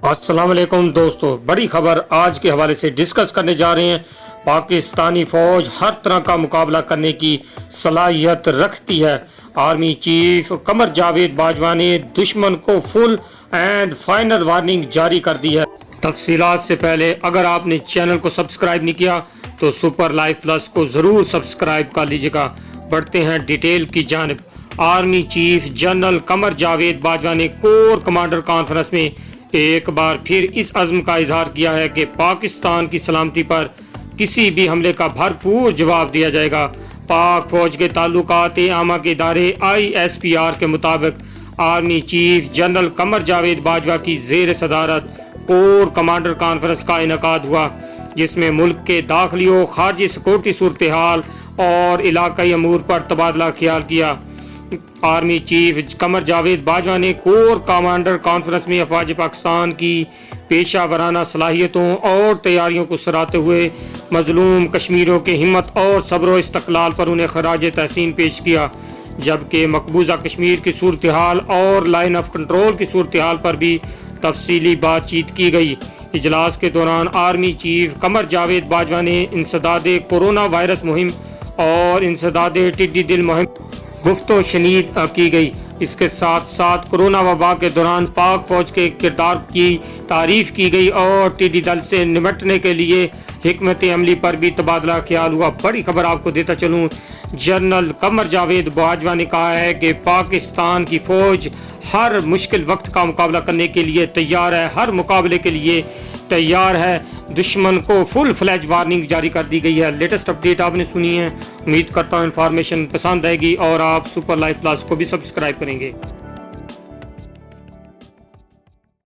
السلام علیکم دوستو، بڑی خبر آج کے حوالے سے ڈسکس کرنے جا رہے ہیں۔ پاکستانی فوج ہر طرح کا مقابلہ کرنے کی صلاحیت رکھتی ہے۔ آرمی چیف قمر جاوید باجوہ نے دشمن کو فل اینڈ فائنل وارننگ جاری کر دی ہے۔ تفصیلات سے پہلے اگر آپ نے چینل کو سبسکرائب نہیں کیا تو سپر لائف پلس کو ضرور سبسکرائب کر لیجیے گا۔ بڑھتے ہیں ڈیٹیل کی جانب۔ Army chief general Qamar Javed Bajwa نے کور کمانڈر کانفرنس میں ایک بار پھر اس عزم کا اظہار کیا ہے کہ پاکستان کی سلامتی پر کسی بھی حملے کا بھرپور جواب دیا جائے گا۔ پاک فوج کے تعلقات عامہ کے ادارے ISPR کے مطابق army chief general Qamar Javed Bajwa کی زیر صدارت کور کمانڈر کانفرنس کا انعقاد ہوا، جس میں ملک کے داخلی و خارجی سیکورٹی صورتحال اور علاقائی امور پر تبادلہ خیال کیا۔ آرمی چیف قمر جاوید باجوہ نے کور کمانڈر کانفرنس میں افواج پاکستان کی پیشہ ورانہ صلاحیتوں اور تیاریوں کو سراہتے ہوئے مظلوم کشمیریوں کے ہمت اور صبر و استقلال پر انہیں خراج تحسین پیش کیا، جبکہ مقبوضہ کشمیر کی صورتحال اور لائن آف کنٹرول کی صورتحال پر بھی تفصیلی بات چیت کی گئی۔ اجلاس کے دوران آرمی چیف قمر جاوید باجوہ نے انسداد کورونا وائرس مہم اور انسداد ٹڈی دل مہم گفت و شنید کی گئی۔ اس کے ساتھ ساتھ کورونا وبا کے دوران پاک فوج کے کردار کی تعریف کی گئی اور ٹڈی دل سے نمٹنے کے لیے حکمت عملی پر بھی تبادلہ خیال ہوا۔ بڑی خبر آپ کو دیتا چلوں، جنرل قمر جاوید باجوہ نے کہا ہے کہ پاکستان کی فوج ہر مشکل وقت کا مقابلہ کرنے کے لیے تیار ہے، ہر مقابلے کے لیے تیار ہے۔ دشمن کو فل فلیج وارننگ جاری کر دی گئی ہے۔ لیٹسٹ اپڈیٹ آپ نے سنی ہے، امید کرتا ہوں انفارمیشن پسند آئے گی اور آپ سپر لائف پلس کو بھی سبسکرائب کریں گے۔